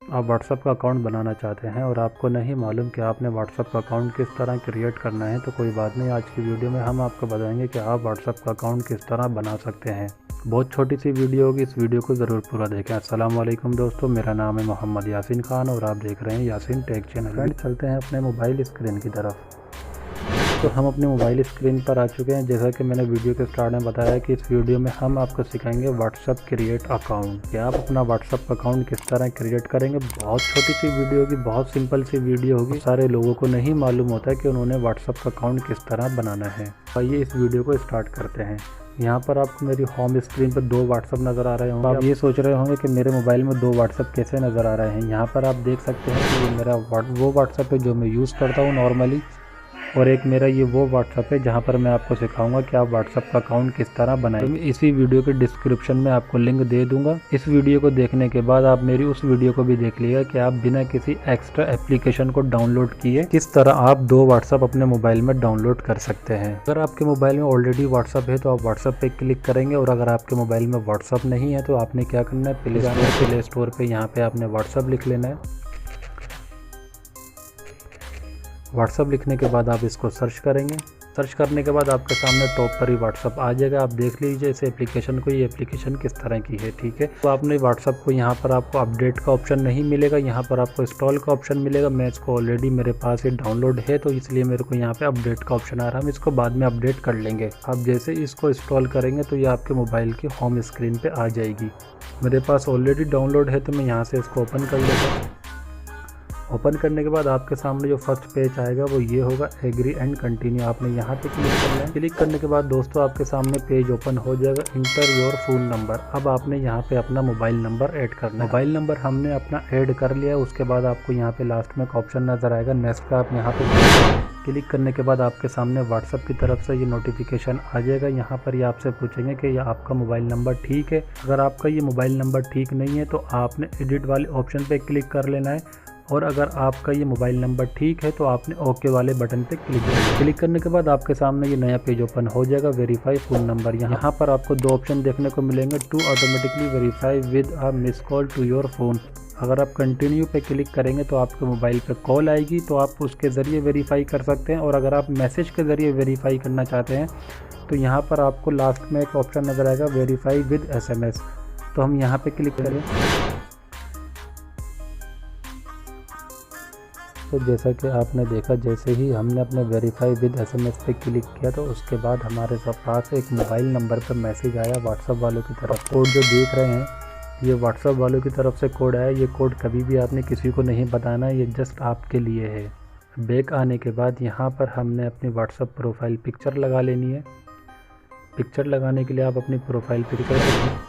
आप व्हाट्सएप का अकाउंट बनाना चाहते हैं और आपको नहीं मालूम कि आपने व्हाट्सएप का अकाउंट किस तरह क्रिएट करना है, तो कोई बात नहीं। आज की वीडियो में हम आपको बताएंगे कि आप व्हाट्सएप का अकाउंट किस तरह बना सकते हैं। बहुत छोटी सी वीडियो होगी, इस वीडियो को ज़रूर पूरा देखें। अस्सलाम वालेकुम दोस्तों, मेरा नाम है मोहम्मद यासीन खान और आप देख रहे हैं यासीन टेक चैनल। फ्रेंड, चलते हैं अपने मोबाइल स्क्रीन की तरफ। तो हम अपने मोबाइल स्क्रीन पर आ चुके हैं। जैसा कि मैंने वीडियो के स्टार्ट में बताया कि इस वीडियो में हम आपको सिखाएंगे व्हाट्सएप क्रिएट अकाउंट, कि आप अपना व्हाट्सएप अकाउंट किस तरह क्रिएट करेंगे। बहुत छोटी सी वीडियो होगी, बहुत सिंपल सी वीडियो होगी। सारे लोगों को नहीं मालूम होता है कि उन्होंने व्हाट्सएप अकाउंट किस तरह बनाना है। आइए इस वीडियो को स्टार्ट करते हैं। यहाँ पर आपको मेरी होम स्क्रीन पर 2 व्हाट्सएप नज़र आ रहे होंगे। आप ये सोच रहे होंगे कि मेरे मोबाइल में 2 व्हाट्सएप कैसे नज़र आ रहे हैं। यहाँ पर आप देख सकते हैं कि ये मेरा वो व्हाट्सएप है जो मैं यूज़ करता हूँ नॉर्मली, और एक मेरा ये वो व्हाट्सएप है जहाँ पर मैं आपको सिखाऊंगा कि आप व्हाट्सएप का अकाउंट किस तरह बनाएं। तो मैं इसी वीडियो के डिस्क्रिप्शन में आपको लिंक दे दूंगा। इस वीडियो को देखने के बाद आप मेरी उस वीडियो को भी देख लीजिएगा कि आप बिना किसी एक्स्ट्रा एप्लीकेशन को डाउनलोड किए किस तरह आप 2 व्हाट्सएप अपने मोबाइल में डाउनलोड कर सकते हैं। अगर आपके मोबाइल में ऑलरेडी व्हाट्सएप है तो आप व्हाट्सएप पे क्लिक करेंगे, और अगर आपके मोबाइल में व्हाट्सएप नहीं है तो आपने क्या करना है, प्ले स्टोर पर यहाँ पे आपने व्हाट्सएप लिख लेना है। व्हाट्सएप लिखने के बाद आप इसको सर्च करेंगे। सर्च करने के बाद आपके सामने टॉप पर ही व्हाट्सएप आ जाएगा। आप देख लीजिए इस एप्लीकेशन को, ये एप्लीकेशन किस तरह की है, ठीक है। तो आपने व्हाट्सएप को यहाँ पर आपको अपडेट का ऑप्शन नहीं मिलेगा, यहाँ पर आपको इंस्टॉल का ऑप्शन मिलेगा। मैं इसको ऑलरेडी मेरे पास ये डाउनलोड है तो इसलिए मेरे को यहाँ पे अपडेट का ऑप्शन आ रहा है। हम इसको बाद में अपडेट कर लेंगे। आप जैसे इसको इंस्टॉल करेंगे तो ये आपके मोबाइल की होम स्क्रीन पर आ जाएगी। मेरे पास ऑलरेडी डाउनलोड है तो मैं यहाँ से इसको ओपन कर लेता हूँ। ओपन करने के बाद आपके सामने जो फर्स्ट पेज आएगा वो ये होगा, एग्री एंड कंटिन्यू। आपने यहाँ पे क्लिक करना है। क्लिक करने के बाद दोस्तों आपके सामने पेज ओपन हो जाएगा, इंटर योर फोन नंबर। अब आपने यहाँ पे अपना मोबाइल नंबर ऐड करना है। मोबाइल नंबर हमने अपना ऐड कर लिया। उसके बाद आपको यहाँ पे लास्ट में एक ऑप्शन नजर आएगा, नेक्स्ट का। आप यहाँ पे क्लिक करने के बाद आपके सामने व्हाट्सएप की तरफ से ये नोटिफिकेशन आ जाएगा। यहाँ पर ये आपसे पूछेंगे कि ये आपका मोबाइल नंबर ठीक है। अगर आपका ये मोबाइल नंबर ठीक नहीं है तो आपने एडिट वाले ऑप्शन पे क्लिक कर लेना है, और अगर आपका ये मोबाइल नंबर ठीक है तो आपने ओके वाले बटन पे क्लिक करने के बाद आपके सामने ये नया पेज ओपन हो जाएगा, वेरीफाई फ़ोन नंबर। यहाँ पर आपको 2 ऑप्शन देखने को मिलेंगे, to automatically verify with a miss call to your phone. अगर आप कंटिन्यू पे क्लिक करेंगे तो आपके मोबाइल पे कॉल आएगी तो आप उसके ज़रिए वेरीफाई कर सकते हैं, और अगर आप मैसेज के ज़रिए वेरीफाई करना चाहते हैं तो यहाँ पर आपको लास्ट में एक ऑप्शन नज़र आएगा, वेरीफाई विद SMS। तो हम यहाँ पे क्लिक करें। तो जैसा कि आपने देखा, जैसे ही हमने अपने वेरीफाई विद SMS पे क्लिक किया तो उसके बाद हमारे पास एक मोबाइल नंबर पर मैसेज आया व्हाट्सएप वालों की तरफ। कोड जो देख रहे हैं ये व्हाट्सएप वालों की तरफ से कोड आया। ये कोड कभी भी आपने किसी को नहीं बताना, ये जस्ट आपके लिए है। बैक आने के बाद यहाँ पर हमने अपनी व्हाट्सएप प्रोफाइल पिक्चर लगा लेनी है। पिक्चर लगाने के लिए आप अपनी प्रोफाइल पिक्चर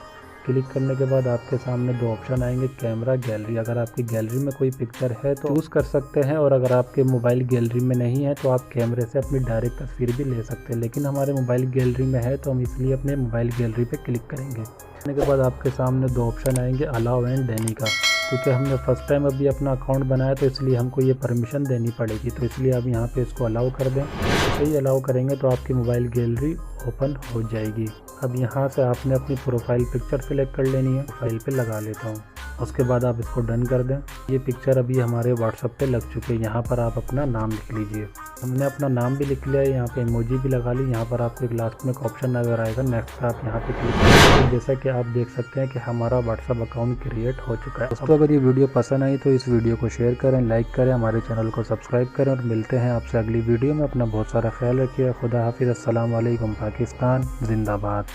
क्लिक करने के बाद आपके सामने 2 ऑप्शन आएंगे, कैमरा, गैलरी। अगर आपकी गैलरी में कोई पिक्चर है तो चूज़ कर सकते हैं, और अगर आपके मोबाइल गैलरी में नहीं है तो आप कैमरे से अपनी डायरेक्ट तस्वीर भी ले सकते हैं। लेकिन हमारे मोबाइल गैलरी में है तो हम इसलिए अपने मोबाइल गैलरी पे क्लिक करेंगे। करने के बाद आपके सामने 2 ऑप्शन आएंगे, अलाउ एंड देने का। क्योंकि हमने फर्स्ट टाइम अभी अपना अकाउंट बनाया तो इसलिए हमको ये परमिशन देनी पड़ेगी, तो इसलिए आप यहाँ पे इसको अलाउ कर दें। जैसे ही अलाउ करेंगे तो आपकी मोबाइल गैलरी ओपन हो जाएगी। अब यहाँ से आपने अपनी प्रोफाइल पिक्चर सेलेक्ट कर लेनी है। प्रोफाइल पे लगा लेता हूँ, उसके बाद आप इसको डन कर दें। ये पिक्चर अभी हमारे व्हाट्सएप पे लग चुके हैं। यहाँ पर आप अपना नाम लिख लीजिए। हमने अपना नाम भी लिख लिया है, यहाँ पे इमोजी भी लगा ली। यहाँ पर आपको एक लास्ट में एक ऑप्शन नजर आएगा, नेक्स्ट पर आप यहाँ पे क्लिक करेंगे। जैसा कि आप देख सकते हैं कि हमारा व्हाट्सएप अकाउंट क्रिएट हो चुका है। दोस्तों, अगर ये वीडियो पसंद आई तो इस वीडियो को शेयर करें, लाइक करें, हमारे चैनल को सब्सक्राइब करें, और मिलते हैं आपसे अगली वीडियो में। अपना बहुत सारा ख्याल रखिए। खुदा हाफिज़। अस्सलाम वालेकुम। पाकिस्तान जिंदाबाद।